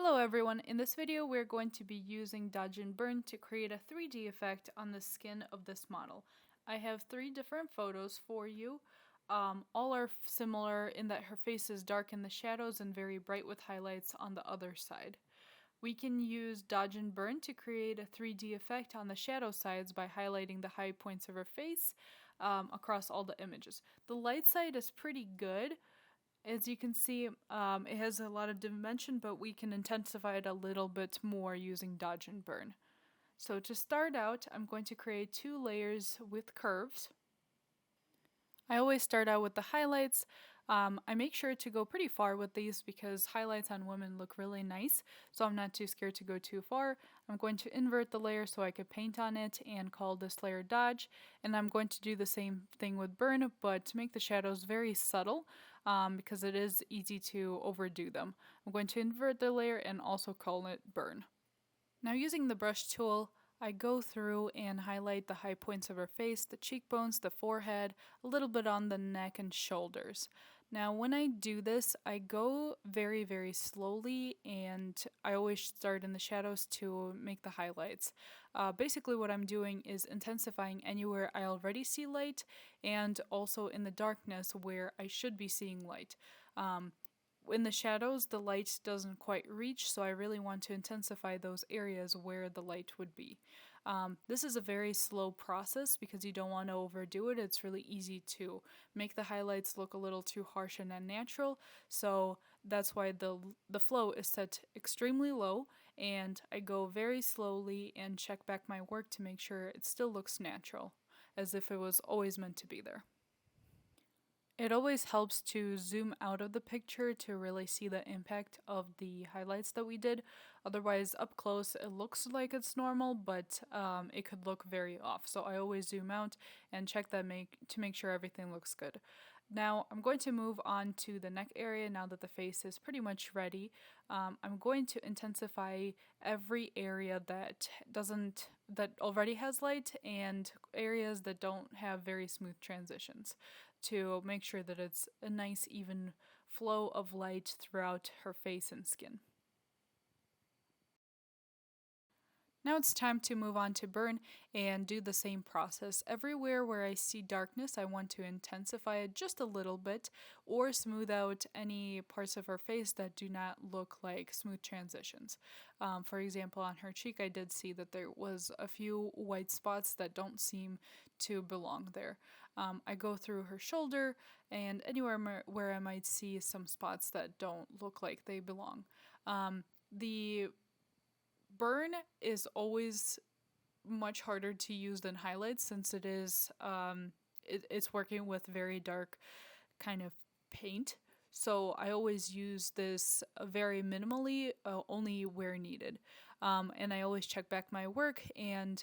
Hello everyone, in this video we're going to be using Dodge and Burn to create a 3D effect on the skin of this model. I have 3 different photos for you. All are similar in that her face is dark in the shadows and very bright with highlights on the other side. We can use Dodge and Burn to create a 3D effect on the shadow sides by highlighting the high points of her face across all the images. The light side is pretty good. As you can see, it has a lot of dimension, but we can intensify it a little bit more using Dodge and Burn. So to start out, I'm going to create 2 layers with curves. I always start out with the highlights. I make sure to go pretty far with these because highlights on women look really nice, so I'm not too scared to go too far. I'm going to invert the layer so I could paint on it and call this layer Dodge, and I'm going to do the same thing with Burn, but to make the shadows very subtle because it is easy to overdo them. I'm going to invert the layer and also call it Burn. Now using the brush tool, I go through and highlight the high points of her face, the cheekbones, the forehead, a little bit on the neck and shoulders. Now when I do this, I go very slowly, and I always start in the shadows to make the highlights. Basically what I'm doing is intensifying anywhere I already see light and also in the darkness where I should be seeing light. In the shadows, the light doesn't quite reach, so I really want to intensify those areas where the light would be. This is a very slow process because you don't want to overdo it. It's really easy to make the highlights look a little too harsh and unnatural, so that's why the flow is set extremely low, and I go very slowly and check back my work to make sure it still looks natural, as if it was always meant to be there. It always helps to zoom out of the picture to really see the impact of the highlights that we did. Otherwise, up close, it looks like it's normal, but it could look very off. So I always zoom out and check that to make sure everything looks good. Now, I'm going to move on to the neck area now that the face is pretty much ready. I'm going to intensify every area that already has light and areas that don't have very smooth transitions to make sure that it's a nice even flow of light throughout her face and skin. Now it's time to move on to Burn and do the same process. Everywhere where I see darkness, I want to intensify it just a little bit or smooth out any parts of her face that do not look like smooth transitions. For example, on her cheek, I did see that there was a few white spots that don't seem to belong there. I go through her shoulder and anywhere where I might see some spots that don't look like they belong. The Burn is always much harder to use than highlights since it is it's working with very dark kind of paint. So I always use this very minimally, only where needed. And I always check back my work and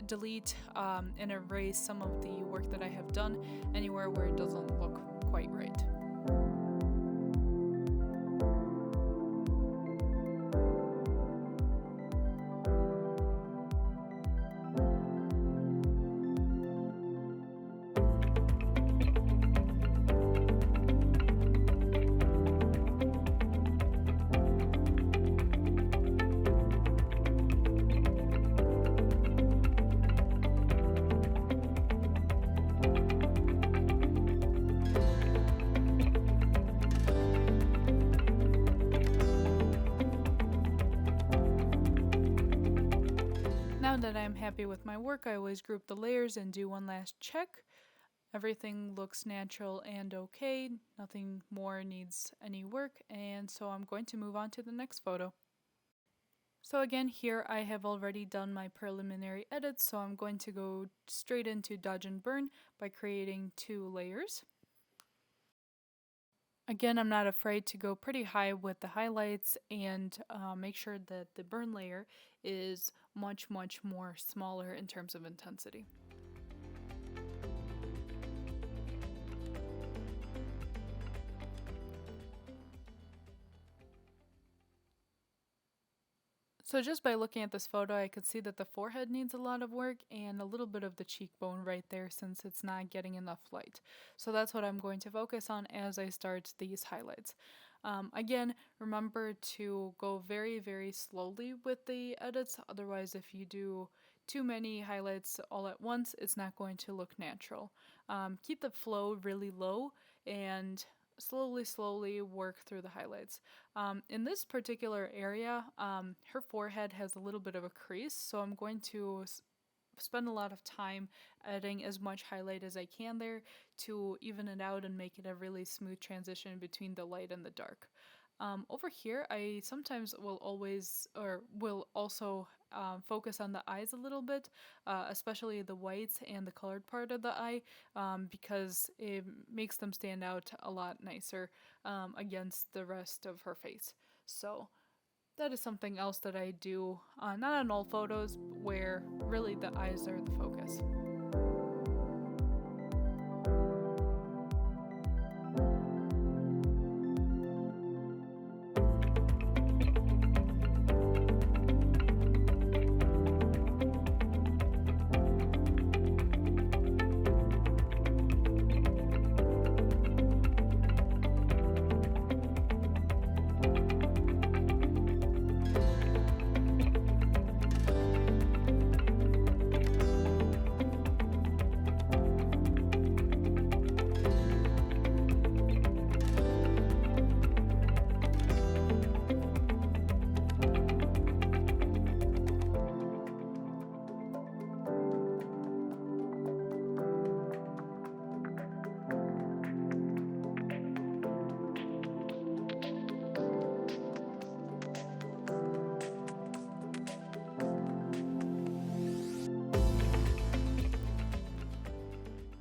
delete and erase some of the work that I have done anywhere where it doesn't look quite right. Now that I'm happy with my work, I always group the layers and do one last check. Everything looks natural and okay, nothing more needs any work, and so I'm going to move on to the next photo. So again, here I have already done my preliminary edits, so I'm going to go straight into Dodge and Burn by creating 2 layers. Again, I'm not afraid to go pretty high with the highlights and make sure that the burn layer is much more smaller in terms of intensity. So just by looking at this photo, I could see that the forehead needs a lot of work and a little bit of the cheekbone right there since it's not getting enough light. So that's what I'm going to focus on as I start these highlights. Again, remember to go very, very slowly with the edits. Otherwise, if you do too many highlights all at once, it's not going to look natural. Keep the flow really low and slowly work through the highlights. In this particular area, her forehead has a little bit of a crease, so I'm going to spend a lot of time adding as much highlight as I can there to even it out and make it a really smooth transition between the light and the dark. Over here, I sometimes will also focus on the eyes a little bit, especially the whites and the colored part of the eye, because it makes them stand out a lot nicer against the rest of her face. So that is something else that I do, not on all photos, where really the eyes are the focus.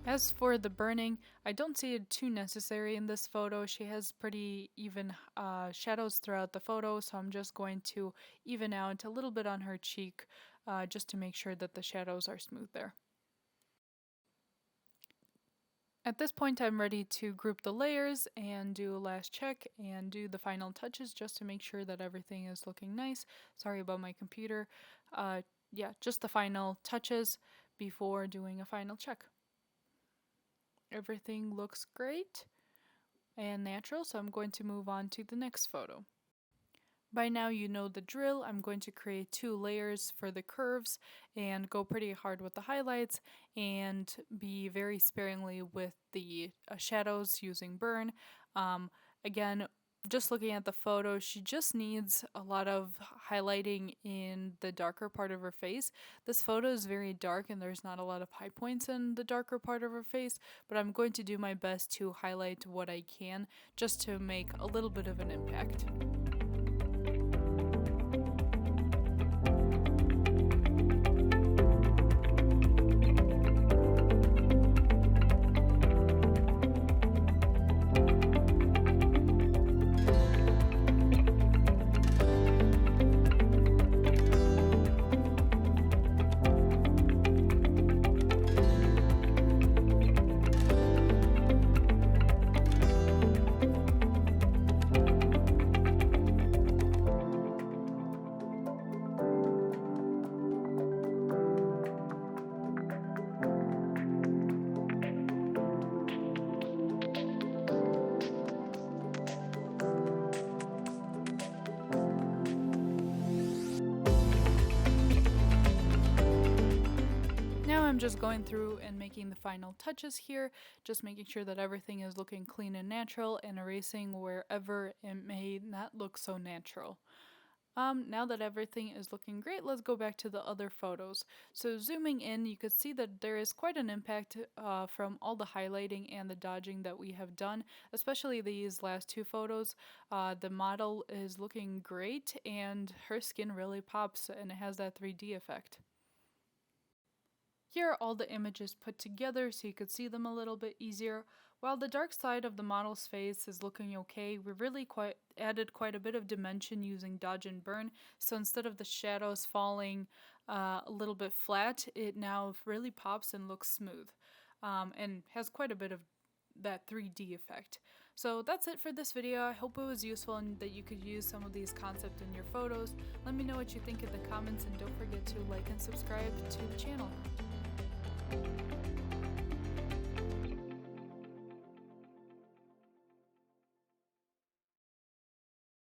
As for the burning, I don't see it too necessary in this photo. She has pretty even shadows throughout the photo, so I'm just going to even out a little bit on her cheek just to make sure that the shadows are smooth there. At this point, I'm ready to group the layers and do a last check and do the final touches just to make sure that everything is looking nice. Sorry about my computer. Yeah, just the final touches before doing a final check. Everything looks great and natural, so I'm going to move on to the next photo. By now you know the drill. I'm going to create 2 layers for the curves and go pretty hard with the highlights and be very sparingly with the shadows using burn. Again, just looking at the photo, she just needs a lot of highlighting in the darker part of her face. This photo is very dark and there's not a lot of high points in the darker part of her face, but I'm going to do my best to highlight what I can just to make a little bit of an impact. I'm just going through and making the final touches here, just making sure that everything is looking clean and natural and erasing wherever it may not look so natural. Now that everything is looking great, let's go back to the other photos. So zooming in, you could see that there is quite an impact from all the highlighting and the dodging that we have done, especially these last 2 photos. The model is looking great and her skin really pops and it has that 3D effect. Here are all the images put together so you could see them a little bit easier. While the dark side of the model's face is looking okay, we really added quite a bit of dimension using dodge and burn. So instead of the shadows falling a little bit flat, it now really pops and looks smooth and has quite a bit of that 3D effect. So that's it for this video. I hope it was useful and that you could use some of these concepts in your photos. Let me know what you think in the comments and don't forget to like and subscribe to the channel.